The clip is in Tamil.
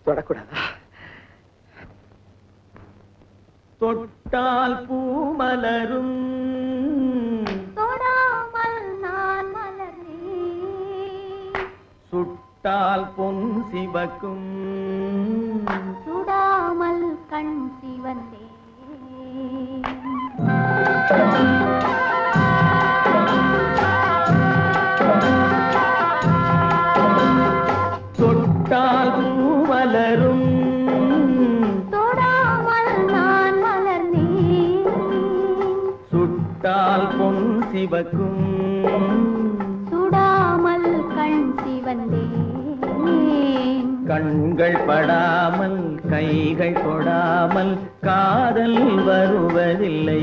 தொடக்கூடாதா? தொட்டால் பூ மலரும், தொடாமல் நான் மலர்ந்தேன். சுட்டால் பொன் சிவக்கும், சுடாமல் கண் சிவந்தேன். தொட்டால் பூ மலரும், தொடாமல் நான் மலர்ந்தேன். சுட்டால் பொன் சிவக்கும், சுடாமல் கண் சிவந்தேன். கண்கள் படாமல் கைகள் தொடாமல் காதல் வருவதில்லை.